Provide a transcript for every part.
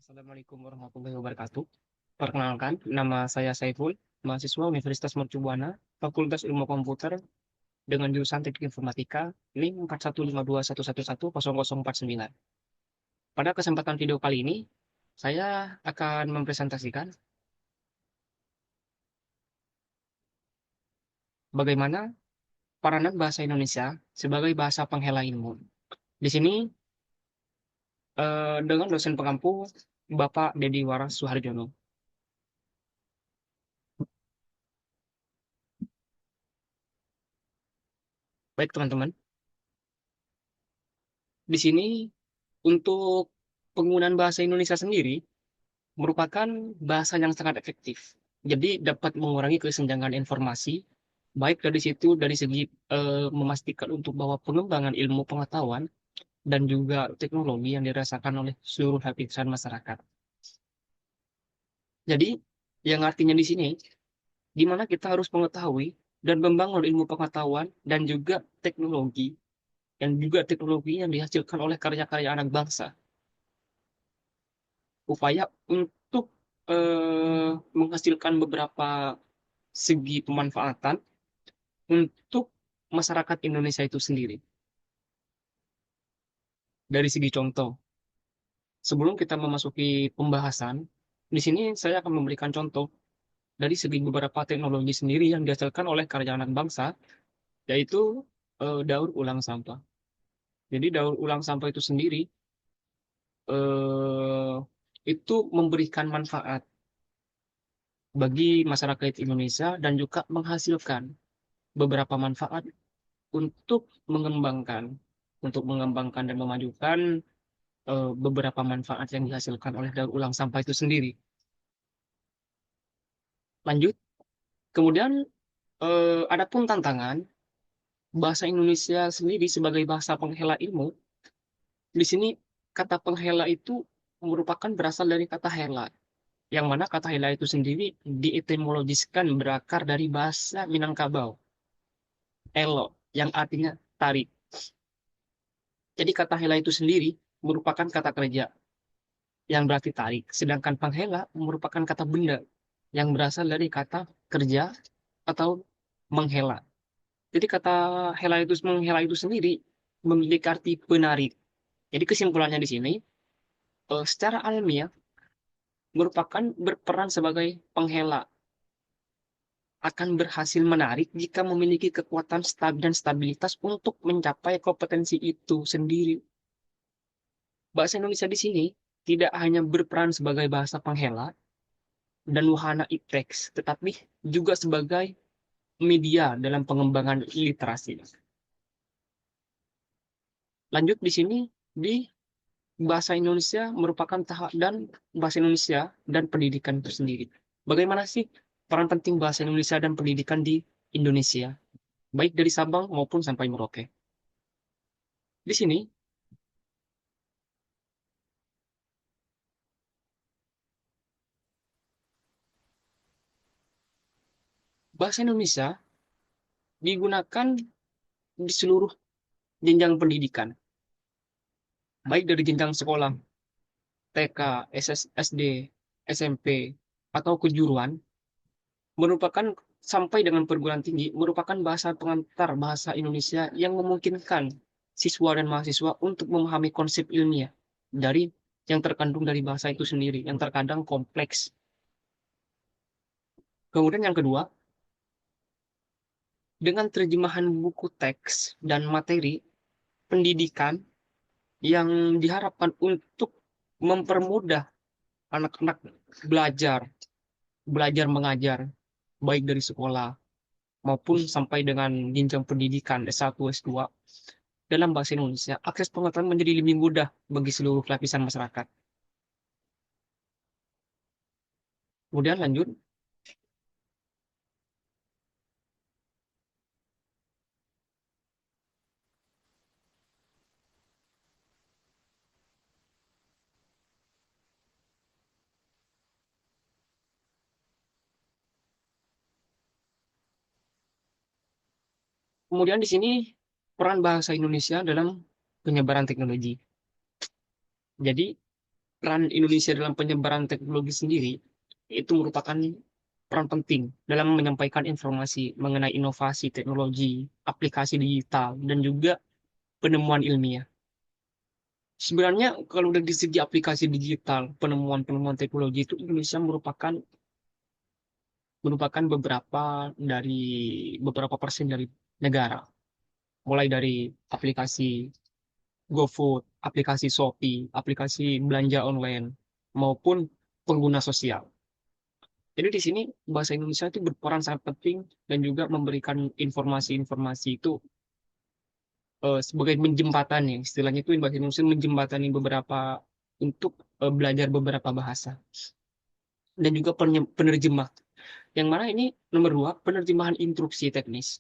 Assalamualaikum warahmatullahi wabarakatuh. Perkenalkan, nama saya Saiful, mahasiswa Universitas Mercubuana, Fakultas Ilmu Komputer dengan jurusan Teknik Informatika, NIM 15211110049. Pada kesempatan video kali ini, saya akan mempresentasikan bagaimana peranan bahasa Indonesia sebagai bahasa penghela ilmu. Di sini, dengan dosen pengampu Bapak Dedi Waras Suharjono. Baik, teman-teman. Di sini, untuk penggunaan bahasa Indonesia sendiri, merupakan bahasa yang sangat efektif. Jadi dapat mengurangi kesenjangan informasi, baik dari situ dari segi memastikan untuk bahwa pengembangan ilmu pengetahuan dan juga teknologi yang dirasakan oleh seluruh lapisan masyarakat. Jadi yang artinya di sini, di mana kita harus mengetahui dan membangun ilmu pengetahuan dan juga teknologi yang dihasilkan oleh karya-karya anak bangsa. Upaya untuk menghasilkan beberapa segi pemanfaatan untuk masyarakat Indonesia itu sendiri. Dari segi contoh, sebelum kita memasuki pembahasan, di sini saya akan memberikan contoh dari segi beberapa teknologi sendiri yang dihasilkan oleh karya anak bangsa, yaitu daur ulang sampah. Jadi daur ulang sampah itu sendiri eh, itu memberikan manfaat bagi masyarakat Indonesia dan juga menghasilkan beberapa manfaat untuk mengembangkan dan memajukan beberapa manfaat yang dihasilkan oleh daur ulang sampah itu sendiri. Lanjut, kemudian adapun tantangan bahasa Indonesia sendiri sebagai bahasa penghela ilmu, di sini kata penghela itu merupakan berasal dari kata hela, yang mana kata hela itu sendiri dietimologiskan berakar dari bahasa Minangkabau, elo, yang artinya tarik. Jadi kata hela itu sendiri merupakan kata kerja yang berarti tarik, sedangkan penghela merupakan kata benda yang berasal dari kata kerja atau menghela. Jadi kata menghela itu sendiri memiliki arti penarik. Jadi kesimpulannya di sini, secara alamiah merupakan berperan sebagai penghela, akan berhasil menarik jika memiliki kekuatan dan stabilitas untuk mencapai kompetensi itu sendiri. Bahasa Indonesia di sini tidak hanya berperan sebagai bahasa penghela dan wahana teks, tetapi juga sebagai media dalam pengembangan literasi. Lanjut di sini, di bahasa Indonesia merupakan tahap dan bahasa Indonesia dan pendidikan itu sendiri. Bagaimana sih peran penting bahasa Indonesia dan pendidikan di Indonesia, baik dari Sabang maupun sampai Merauke? Di sini, bahasa Indonesia digunakan di seluruh jenjang pendidikan, baik dari jenjang sekolah, TK, SD, SMP, atau kejuruan, merupakan sampai dengan perguruan tinggi, merupakan bahasa pengantar bahasa Indonesia yang memungkinkan siswa dan mahasiswa untuk memahami konsep ilmiah dari yang terkandung dari bahasa itu sendiri, yang terkadang kompleks. Kemudian yang kedua, dengan terjemahan buku teks dan materi pendidikan yang diharapkan untuk mempermudah anak-anak belajar, belajar mengajar, baik dari sekolah maupun sampai dengan jenjang pendidikan S1, S2 dalam bahasa Indonesia, akses pengetahuan menjadi lebih mudah bagi seluruh lapisan masyarakat. Kemudian lanjut, kemudian di sini peran bahasa Indonesia dalam penyebaran teknologi. Jadi, peran Indonesia dalam penyebaran teknologi sendiri itu merupakan peran penting dalam menyampaikan informasi mengenai inovasi teknologi, aplikasi digital, dan juga penemuan ilmiah. Sebenarnya kalau dari segi aplikasi digital, penemuan-penemuan teknologi itu Indonesia merupakan beberapa persen dari negara. Mulai dari aplikasi GoFood, aplikasi Shopee, aplikasi belanja online, maupun pengguna sosial. Jadi di sini bahasa Indonesia itu berperan sangat penting dan juga memberikan informasi-informasi itu sebagai menjembatani, istilahnya itu bahasa Indonesia menjembatani beberapa untuk belajar beberapa bahasa dan juga penerjemah. Yang mana ini nomor dua, penerjemahan instruksi teknis.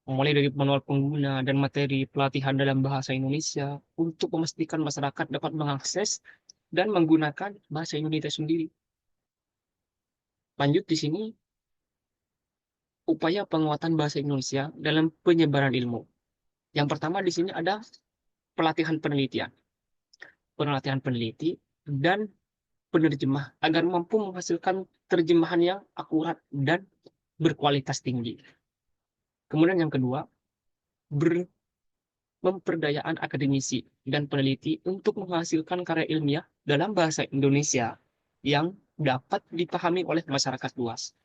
Mulai dari manual pengguna dan materi pelatihan dalam bahasa Indonesia untuk memastikan masyarakat dapat mengakses dan menggunakan bahasa Indonesia sendiri. Lanjut di sini, upaya penguatan bahasa Indonesia dalam penyebaran ilmu. Yang pertama di sini ada pelatihan penelitian, pelatihan peneliti, dan penerjemah agar mampu menghasilkan terjemahan yang akurat dan berkualitas tinggi. Kemudian yang kedua, memperdayaan akademisi dan peneliti untuk menghasilkan karya ilmiah dalam bahasa Indonesia yang dapat dipahami oleh masyarakat luas.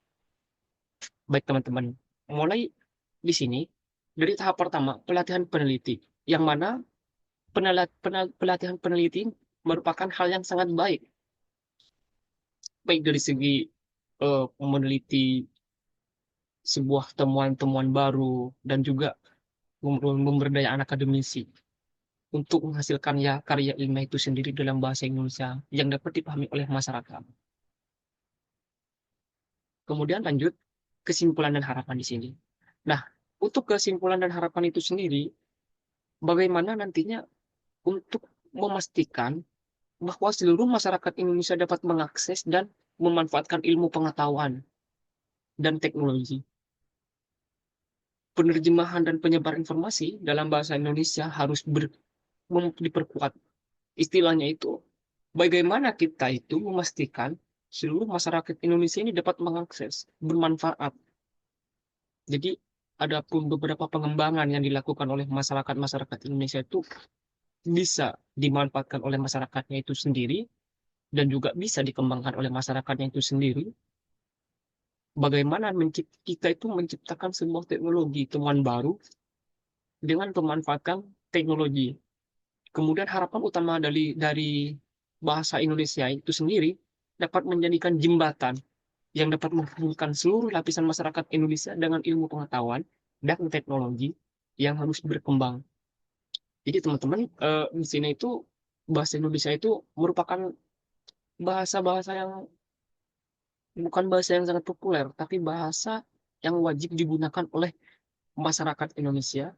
Baik teman-teman, mulai di sini dari tahap pertama pelatihan peneliti, yang mana pelatihan peneliti merupakan hal yang sangat baik, baik dari segi meneliti sebuah temuan-temuan baru dan juga pemberdayaan akademisi untuk menghasilkan ya karya ilmiah itu sendiri dalam bahasa Indonesia yang dapat dipahami oleh masyarakat. Kemudian lanjut kesimpulan dan harapan di sini. Nah, untuk kesimpulan dan harapan itu sendiri, bagaimana nantinya untuk memastikan bahwa seluruh masyarakat Indonesia dapat mengakses dan memanfaatkan ilmu pengetahuan dan teknologi. Penerjemahan dan penyebaran informasi dalam bahasa Indonesia harus diperkuat. Istilahnya itu, bagaimana kita itu memastikan seluruh masyarakat Indonesia ini dapat mengakses, bermanfaat. Jadi, ada pun beberapa pengembangan yang dilakukan oleh masyarakat-masyarakat Indonesia itu bisa dimanfaatkan oleh masyarakatnya itu sendiri dan juga bisa dikembangkan oleh masyarakatnya itu sendiri. Bagaimana kita itu menciptakan sebuah teknologi temuan baru dengan memanfaatkan teknologi. Kemudian harapan utama dari bahasa Indonesia itu sendiri dapat menjadikan jembatan yang dapat menghubungkan seluruh lapisan masyarakat Indonesia dengan ilmu pengetahuan dan teknologi yang harus berkembang. Jadi teman-teman, di sini itu bahasa Indonesia itu merupakan bahasa-bahasa yang bukan bahasa yang sangat populer, tapi bahasa yang wajib digunakan oleh masyarakat Indonesia,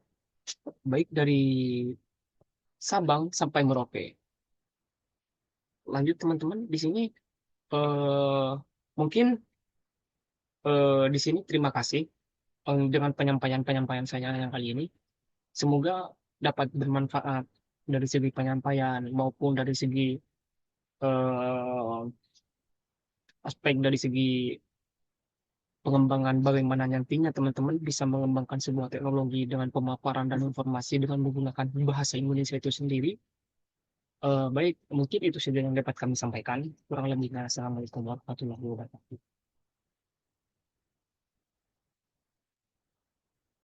baik dari Sabang sampai Merauke. Lanjut teman-teman, di sini eh, mungkin di sini terima kasih dengan penyampaian-penyampaian saya yang kali ini. Semoga dapat bermanfaat dari segi penyampaian maupun dari segi eh, aspek dari segi pengembangan bagaimana nantinya teman-teman bisa mengembangkan sebuah teknologi dengan pemaparan dan informasi dengan menggunakan bahasa Indonesia itu sendiri. Baik, mungkin itu saja yang dapat kami sampaikan. Kurang lebihnya, Assalamualaikum warahmatullahi wabarakatuh.